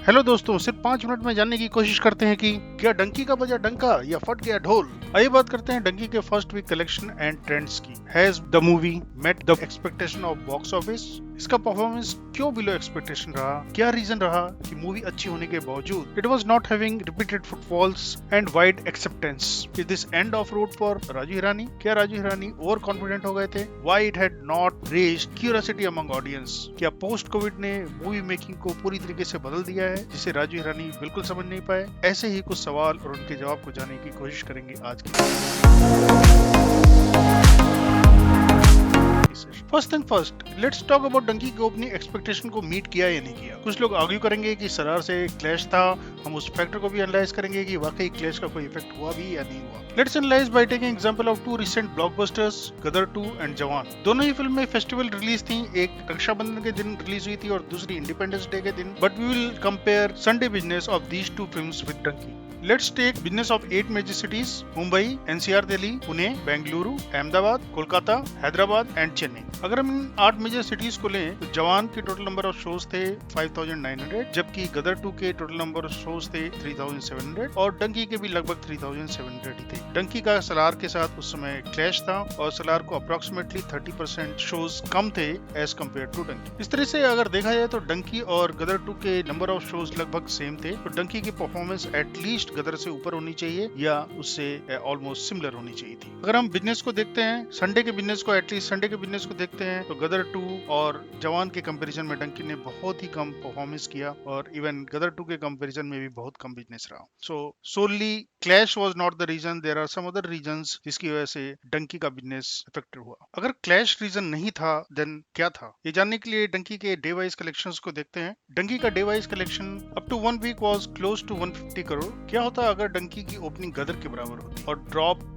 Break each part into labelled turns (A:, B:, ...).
A: Hello दोस्तों, सिर्फ 5 minute में जानने की कोशिश करते हैं कि क्या डंकी का बजा डंका या फट गया ढोल। आइए बात करते हैं डंकी के first week collection and trends की। Has the movie met the expectation of box office? इसका परफॉर्मेंस क्यों बिलो एक्सपेक्टेशन रहा? क्या रीजन रहा कि मूवी अच्छी होने के बावजूद it was not having repeated footfalls and wide acceptance? Is this end of road for Raju Hirani? क्या राजू हिरानी ओवर कॉन्फिडेंट हो गए थे? Why it had not raised curiosity among audience? क्या पोस्ट कोविड ने मूवी मेकिंग को पूरी तरीके से बदल दिया है जिसे राजू हिरानी बिल्कुल समझ नहीं पाए? ऐसे ही कुछ सवाल और उनके जवाब को जानने की कोशिश करेंगे आज की। First thing first, let's talk about Dunki की ओपनिंग एक्सपेक्टेशन को मीट किया या नहीं किया। कुछ लोग आर्ग्यू करेंगे कि सरार से क्लैश था, हम उस फैक्टर को भी एनालाइज करेंगे कि वाकई क्लैश का कोई इफेक्ट हुआ भी या नहीं हुआ। Let's analyse by taking example of 2 recent blockbusters, Gadar 2 and Jawan. दोनों ही फिल्में फेस्टिवल रिलीज थी, एक रक्षाबंधन के दिन रिलीज हुई थी और दूसरी इंडिपेंडेंस डे के दिन। But we will compare Sunday business of these 2 films with Dunki. Let's take business of 8 major cities: Mumbai, NCR, Delhi, Pune, Bengaluru, Ahmedabad, Kolkata, Hyderabad and Chennai। अगर हम इन 8 मेजर सिटीज को लें तो जवान के टोटल नंबर ऑफ शोज थे 5900, जबकि गदर 2 के टोटल नंबर ऑफ शोज थे 3700 और डंकी के भी लगभग 3700 ही थे। डंकी का सलार के साथ उस समय क्लैश था और सलार को अप्रोक्सीमेटली 30% शोज कम थे एज कम्पेयर टू डंकी। इस तरह से अगर देखा जाए तो डंकी और गदर 2 के नंबर ऑफ शोज लगभग सेम थे, तो डंकी की परफॉर्मेंस एटलीस्ट गदर से ऊपर होनी चाहिए या उससे ऑलमोस्ट सिमिलर होनी चाहिए थी। अगर हम बिजनेस को देखते हैं, संडे के बिजनेस को, एटलीस्ट संडे के बिजनेस को देखते हैं तो गदर 2 और जवान के कंपैरिजन में डंकी ने बहुत ही कम परफॉर्मेंस किया और इवन गदर 2 के कंपैरिजन में भी बहुत कम बिजनेस रहा। So solely clash was not the reason, there are some other reasons जिसकी वजह से डंकी का बिजनेस इफेक्टेड हुआ। अगर क्लैश रीजन नहीं था देन क्या था, ये जानने के लिए डंकी के डे वाइज कलेक्शंस को देखते हैं। डंकी का day wise collection up to 1 week was close to 150 crore. क्या होता अगर डंकी की ओपनिंग गदर के बराबर होती और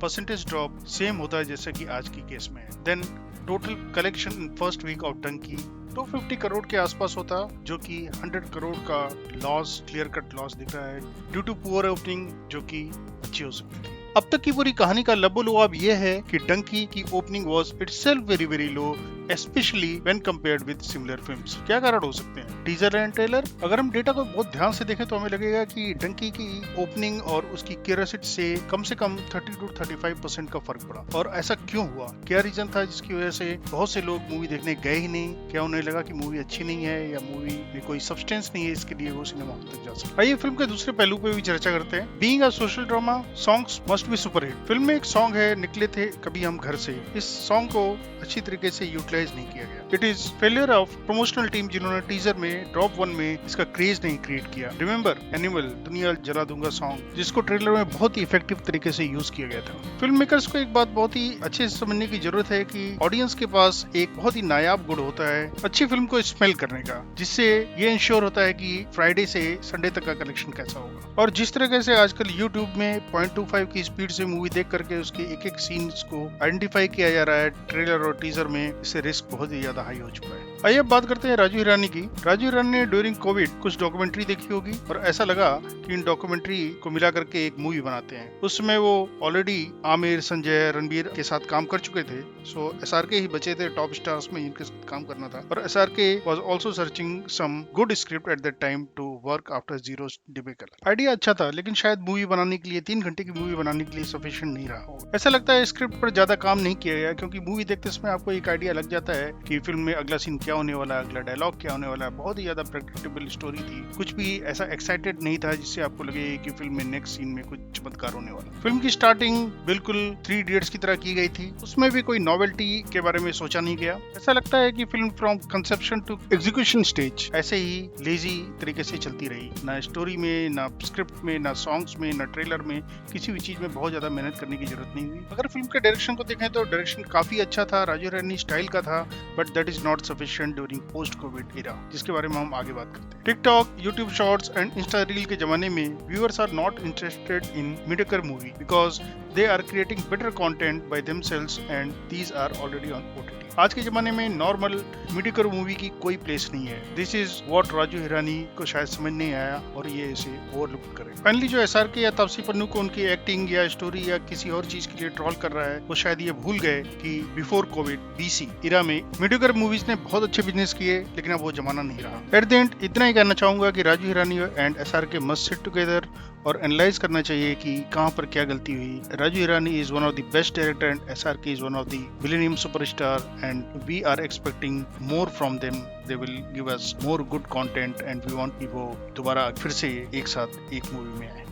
A: परसेंटेज ड्रॉप सेम होता है जैसे कि आज की केस में है? Then total collection in first week of Dunki 250 crore के आसपास होता, जो कि 100 करोड़ का लॉस, क्लियर कट लॉस दिख रहा है ड्यू टू पुअर ओपनिंग, जो कि अच्छी हो सकती थी। अब तक की पूरी कहानी का लबोलुआब यह है कि डंकी की opening was itself very very low, especially when compared with similar films. क्या कारण हो सकते हैं? Teaser and trailer. अगर हम डेटा को बहुत ध्यान से देखें तो हमें लगेगा कि डंकी की ओपनिंग और उसकी क्यूरियोसिटी से कम 30 to 35% का फर्क पड़ा। और ऐसा क्यों हुआ? क्या रीजन था जिसकी वजह से बहुत से लोग मूवी देखने गए ही नहीं? क्या उन्हें लगा कि मूवी अच्छी नहीं है या मूवी में कोई सब्सटेंस नहीं है इसके लिए वो सिनेमा हॉल तक जा सकते? आइए फिल्म के दूसरे पहलू पे भी चर्चा करते हैं। Being a social drama, songs must be superhit. Film में एक सॉन्ग है, निकले थे कभी हम घर से। इस सॉन्ग को अच्छी तरीके से यूटिलाइज नहीं किया गया। It is failure of promotional team जिन्होंने टीजर में ड्रॉप 1 में इसका क्रेज नहीं क्रिएट किया। रिमेंबर एनिमल दुनिया जला दूंगा सॉन्ग, जिसको ट्रेलर में बहुत ही इफेक्टिव तरीके से यूज किया गया था। फिल्म मेकर्स को एक बात बहुत ही अच्छे से समझने की जरूरत है कि ऑडियंस के पास एक बहुत ही नायाब गुण होता है अच्छी फिल्म को स्मेल करने का, जिससे ये इंश्योर होता है कि फ्राइडे से संडे तक का कलेक्शन कैसा होगा। और जिस तरीके से आजकल यूट्यूब में 0.25 की स्पीड से मूवी देख करके उसके एक एक सीन्स को आइडेंटिफाई किया जा रहा है ट्रेलर और टीजर में, इससे रिस्क बहुत ही ज्यादा हाई हो चुका है। आइए अब बात करते हैं राजू हिरानी की। राजू हिरानी ने ड्यूरिंग कोविड कुछ डॉक्यूमेंट्री देखी होगी और ऐसा लगा कि इन डॉक्यूमेंट्री को मिला करके एक मूवी बनाते हैं। उस समय वो ऑलरेडी आमिर, संजय, रणबीर के साथ काम कर चुके थे। सो एसआरके ही बचे थे टॉप स्टार्स में इनके साथ काम करना था। और SRK was also searching some good script at that time to work after Zero debacle. Idea अच्छा था लेकिन शायद मूवी बनाने के लिए 3 घंटे की मूवी बनाने के लिए सफिशिएंट नहीं रहा हो। ऐसा लगता है स्क्रिप्ट पर ज्यादा काम नहीं किया गया, क्योंकि मूवी देखते समय आपको एक आइडिया लग जाता है कि फिल्म में अगला सीन क्या होने वाला है, अगला डायलॉग क्या होने वाला है। बहुत ही ज्यादा प्रेडिक्टेबल स्टोरी थी, कुछ भी ऐसा एक्साइटेड नहीं था जिससे आपको लगे कि फिल्म में नेक्स्ट सीन में कुछ चमत्कार होने वाला। फिल्म की स्टार्टिंग बिल्कुल 3 इडियट्स की तरह की गई थी, उसमें भी कोई नॉवेल्टी के बारे में सोचा नहीं गया। ऐसा लगता है कि film from conception to execution stage ऐसे ही लेजी तरीके से चलती रही। ना स्टोरी में, ना स्क्रिप्ट में, ना सॉन्ग्स में, ना ट्रेलर में, किसी भी चीज में बहुत ज्यादा मेहनत करने की जरूरत नहीं हुई। अगर फिल्म के डायरेक्शन को देखें तो डायरेक्शन काफी अच्छा था, राजू हिरानी स्टाइल का था, but that is not sufficient during post covid era, जिसके बारे में हम आगे बात करते हैं। TikTok, YouTube shorts and insta reel के जमाने में viewers are not interested in mediocre movie because they are creating better content by themselves and these are already on OTT. आज के जमाने में नॉर्मल मीडियोकर मूवी की कोई प्लेस नहीं है। This is what Raju Hirani को शायद समझ नहीं आया और ये इसे ओवरलुक करे। फाइनली जो एसआरके या तापसी पन्नू को उनकी एक्टिंग या स्टोरी या किसी और चीज के लिए ट्रोल कर रहा है, वो शायद ये भूल गए कि बिफोर कोविड बीसी इरा में मीडियोकर मूवीज ने बहुत अच्छे बिजनेस किए, लेकिन अब वो जमाना नहीं रहा। एट द एंड इतना ही कहना चाहूंगा कि Raju Hirani and SRK must sit together और एनालाइज करना चाहिए कि कहां पर क्या गलती हुई। Raju Hirani is one of the best director and SRK is one of the millennium superstar and we are expecting more from them. They will give us more good content and we want कि वो दोबारा फिर से एक साथ एक movie में आए।